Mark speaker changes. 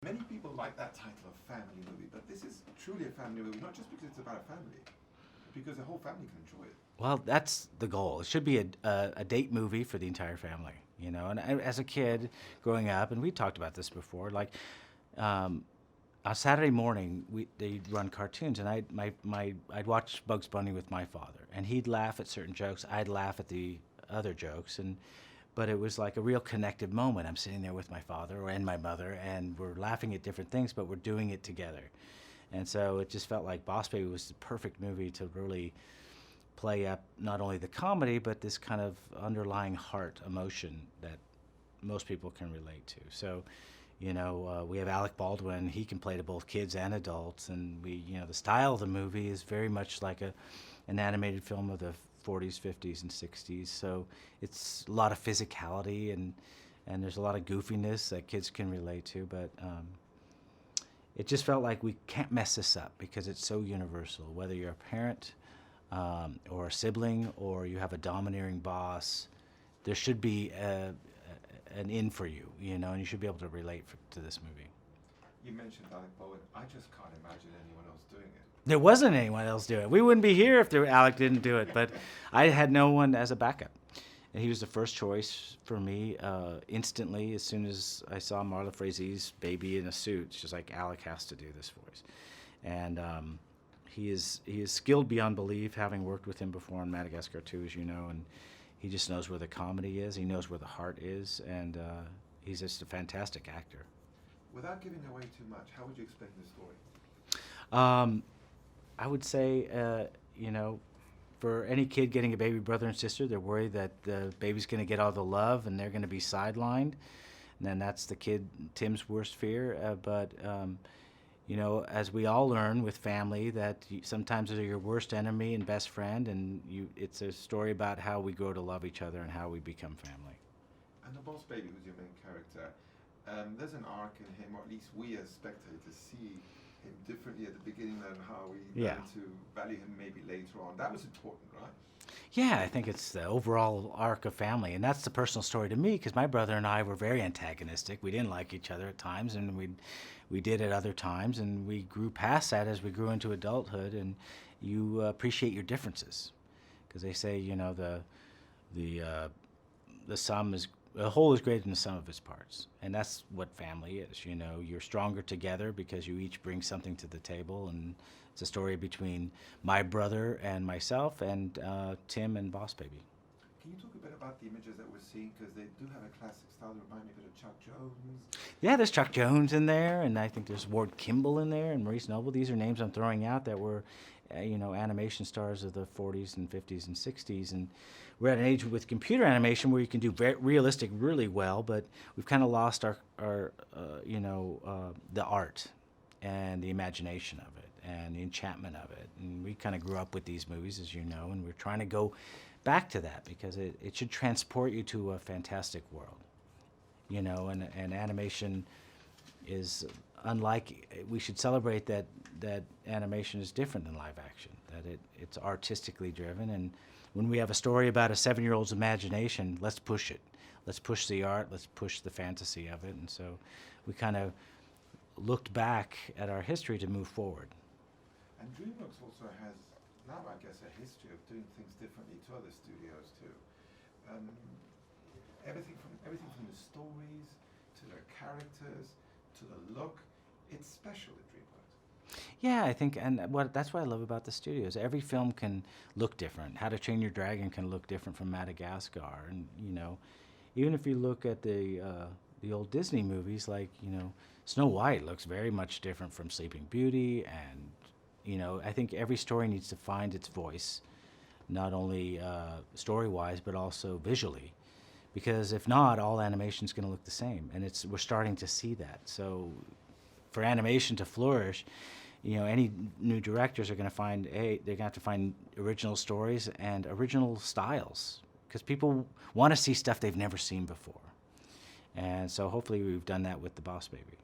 Speaker 1: Many people like that title of family movie, but this is truly a family movie, not just because it's about a family, because the whole family can enjoy it.
Speaker 2: Well, that's the goal. It should be a date movie for the entire family, you know. And as a kid growing up, and we talked about this before, like on Saturday morning, they'd run cartoons, and I'd watch Bugs Bunny with my father, and he'd laugh at certain jokes, I'd laugh at the other jokes, but it was like a real connective moment. I'm sitting there with my father and my mother, and we're laughing at different things, but we're doing it together. And so it just felt like Boss Baby was the perfect movie to really play up not only the comedy, but this kind of underlying heart emotion that most people can relate to. So, you know, we have Alec Baldwin. He can play to both kids and adults, and the style of the movie is very much like an animated film of the 40s, 50s, and 60s. So it's a lot of physicality, and there's a lot of goofiness that kids can relate to, but it just felt like we can't mess this up because it's so universal. Whether you're a parent or a sibling, or you have a domineering boss, there should be an in for you, you know, and you should be able to relate to this movie.
Speaker 1: You mentioned Alec Baldwin. I just can't imagine anyone else doing it.
Speaker 2: There wasn't anyone else doing it. We wouldn't be here if Alec didn't do it, but I had no one as a backup. And he was the first choice for me instantly. As soon as I saw Marla Frazee's baby in a suit, she's like, Alec has to do this voice. And he is skilled beyond belief, having worked with him before on Madagascar 2, as you know, and he just knows where the comedy is, he knows where the heart is, and he's just a fantastic actor.
Speaker 1: Without giving away too much, how would you explain the story?
Speaker 2: I would say, for any kid getting a baby brother and sister, they're worried that the baby's going to get all the love and they're going to be sidelined. And then that's the kid, Tim's worst fear. As we all learn with family, that sometimes they're your worst enemy and best friend, and it's a story about how we grow to love each other and how we become family.
Speaker 1: And the Boss Baby, who's your main character, there's an arc in him, or at least we as spectators see him differently at the beginning than how we learn to value him maybe later on. That was important, right?
Speaker 2: Yeah, I think it's the overall arc of family, and that's the personal story to me, because my brother and I were very antagonistic. We didn't like each other at times, and we did at other times, and we grew past that as we grew into adulthood, and you appreciate your differences, because they say, you know, the whole is greater than the sum of its parts, and that's what family is. You know, you're stronger together because you each bring something to the table, and it's a story between my brother and myself, and Tim and Boss Baby.
Speaker 1: Can you talk a bit about the images that we're seeing, because they do have a classic style that remind me a bit of Chuck Jones?
Speaker 2: Yeah, there's Chuck Jones in there, and I think there's Ward Kimball in there, and Maurice Noble. These are names I'm throwing out that were animation stars of the 40s and 50s and 60s, and we're at an age with computer animation where you can do very realistic really well, but we've kind of lost our the art and the imagination of it and the enchantment of it. And we kind of grew up with these movies, as you know, and we're trying to go back to that because it should transport you to a fantastic world, you know, and animation is unlike, we should celebrate that animation is different than live action, that it's artistically driven, and when we have a story about a 7-year-old's imagination, let's push it. Let's push the art, let's push the fantasy of it, and so we kind of looked back at our history to move forward.
Speaker 1: And DreamWorks also has, now I guess, a history of doing things differently to other studios too. Everything from the stories, to the characters, to the look, it's special at DreamWorks.
Speaker 2: Yeah, I think, and that's what I love about the studios. Every film can look different. How to Train Your Dragon can look different from Madagascar, and you know, even if you look at the old Disney movies, like Snow White looks very much different from Sleeping Beauty, and I think every story needs to find its voice, not only story-wise but also visually, because if not, all animation is going to look the same, and we're starting to see that. So, for animation to flourish, any new directors are going to find they're going to have to find original stories and original styles, because people want to see stuff they've never seen before. And so hopefully we've done that with the Boss Baby.